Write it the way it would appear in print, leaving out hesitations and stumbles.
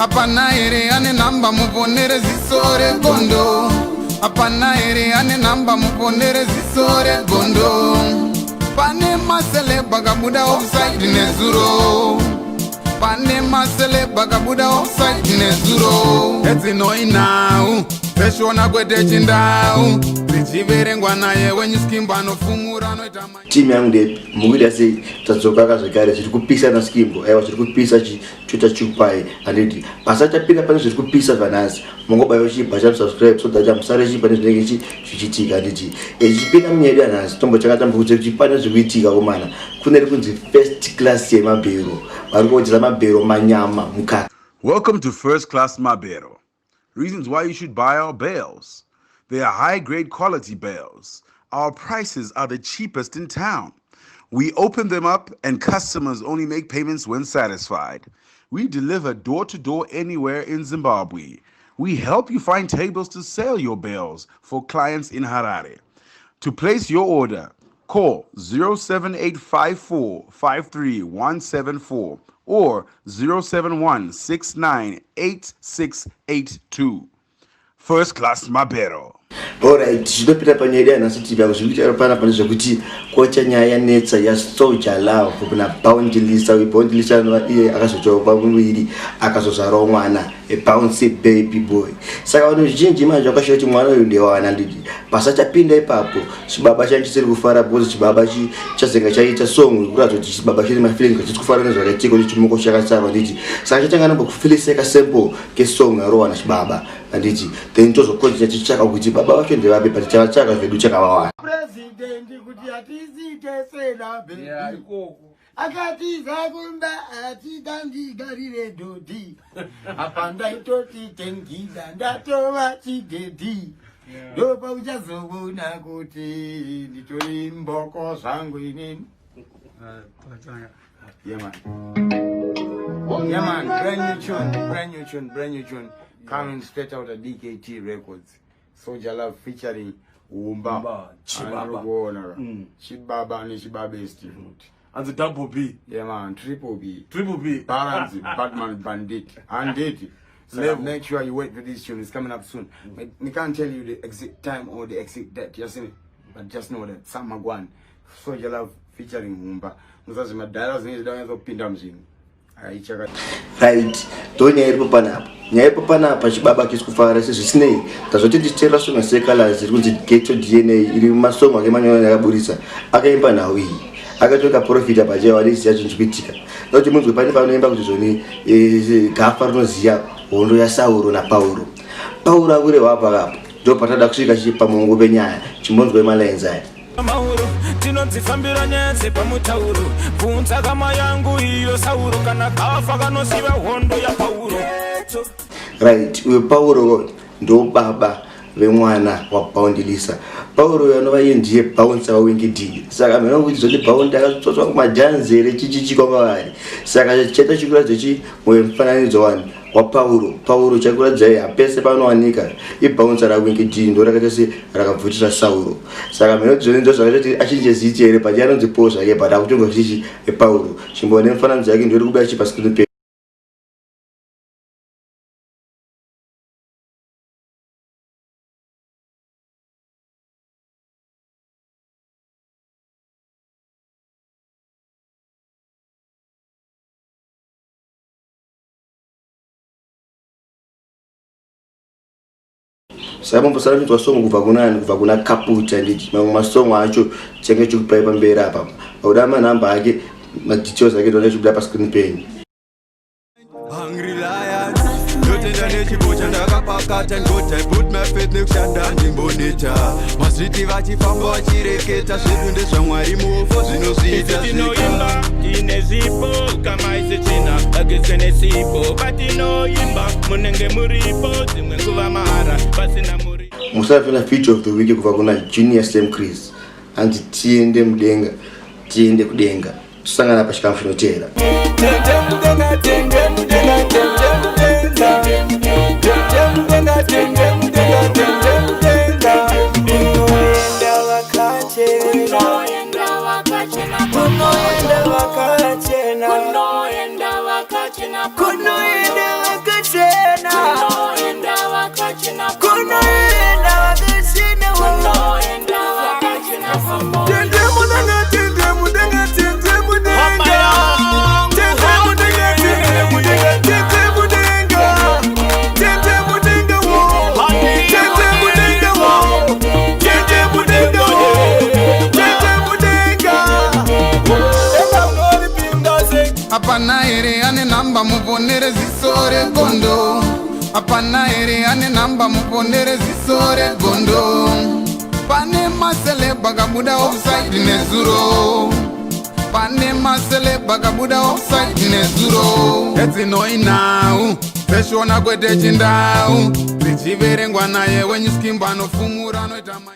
Apana ere ane namba muponere zisore gondo. Apana ere ane namba muponere zisore gondo. Pane masele bagabuda offside nezuro. Pane masele bagabuda offside nezuro. Eti no inau Peshona kwete chindau Zichiverengwa naye wenye skimba no fumura no itama. Timu yangu de mwili sei tatsoka kazakare zirikupisa na skimbo ewa zirikupisa chuta chupai anditi pasacha pina pane zirikupisa vanasi mongoba yoshi bacha subscribe so dacha msare chi pane zvinenge chichitika anditi echipina mnyedi anasi tombo chakatambudze kuti pane zvikuitika komana kuneri kunzi first class yemabhero varikuodzera mabhero manyama mukaka. Welcome to First Class Mabero. Reasons why you should buy our bales. They are high-grade quality bales. Our prices are the cheapest in town. We open them up and customers only make payments when satisfied. We deliver door-to-door anywhere in Zimbabwe. We help you find tables to sell your bales for clients in Harare. To place your order, call 07854-53174 or 071698682. First Class Mabero. Alright, zvinopita panyaya yanhasi vyangu zvirikuita pana zvekuti kocha nyaya netsa yaSoldier Love kuna Boundless Boundless iye akazotsvawo pamuviri akazozvarawo mwana bounce baby boy. Saka vanhu vazhinji manje vakashuva kuti mwana uyu ndewana nditi pasachapinda ipapo chibaba changu chisiri kufara because chibaba chazenga chaita song kuratidza kuti chibaba chine mafeeling kuti kufara nezvakatika kuti chimoko chakasava nditi saka chatanga nambokufiliseka sample kesong yarowana chibaba anditi then tozokonja chichaka kuti baba vacho ndevabe but chaka zvedu chakavawana president kuti atizitesera baby ikoko akatiza kumba atitandigarire dodi apa ndaitoti tengida ndatova chidedi ndopa uchazoona kuti nditori mboko zvangu inini. Yeah man, brand new tune coming straight out of DKT Records. Soldier Love featuring Wumba Chibaba. Chibaba and Chibaba Steve. And the double B. Yeah man, triple B. Balance, Batman Bandit. And Date. So make sure you wait for this tune. It's coming up soon. But we can't tell you the exit time or the exit date. You see? But just know that Sam Magwan, Soldier Love featuring Wumba. Mzazi madala zingi zidaweza kupinda mzini. Right, tonya iripo panapa chibaba chisikufara sezvisinei tazoti tichera songa sekala ziri kunzi Ghetto DNA iri mumasongo ake manyanya akaburisa akaimba nhau iyi akatoka profita pachayo waliziya chinhu chikuitika nokuti munzwe pane panoimba kuti zvoni gafa rinoziya hondo yaSauro naPauro akurehwa pakapo ndo patada kusvika pamongo penyaya chimbonzwe malines aya tinonzifambira nyese pamutauro bvunza kama yangu iyo Sauro kana kafa kanosiva hondo yaPauro. Right, uyo Pauro ndo baba vemwana waBoundless. Pauro yanova ndiye bouncer waWinky. Saka mena kuti zvoti bouncer akatsotswa kumajanzere chichichika kwavari. Saka cheta chikuradza chi moyo mufananidzo wani waPauro chakuradza apese panowanika ibouncer raWinky ndo rakata se rakabvutira Sauro. Saka mena kuti zvoni ndo zvakati achinje ziti here pati anonzi Paul zvake but akutonga chichi Pauro. Chimbone mufananidzo yake ndo kubuda chipaskini. Saba mbosara mtu wasongo kuva kuna Kaputa nditi masongo acho chenge chikupai pamberi apa audama namba ake madetails ake ndo chikuda pa screen pen. Hungry lions ndotenda nechibocha ndakapakata ndota put my faith nekushanda ndimboneta mazviti vachifamba vachireketa zvedu ndezvaMwari mufo zvinozviita tinoimba tine zipo kama isechina agetsene sipo patinoimba munenge muripo dzimwe nguva mahara pasina muri. Musafuna feature of the week kuva kuna Junior Sam Chris anti tiende kudenga tusangana pachikamu chinotera. Kunoenda wakachena Apana ere ane namba muponere zisore gondo. Apana ere ane namba muponere zisore gondo. Pane masele bagabuda offside nezuro. Pane masele bagabuda offside nezuro. Eti noi now. Pesho na kwete chindau. Richiverengwa naye when you skimba no fumura no itama.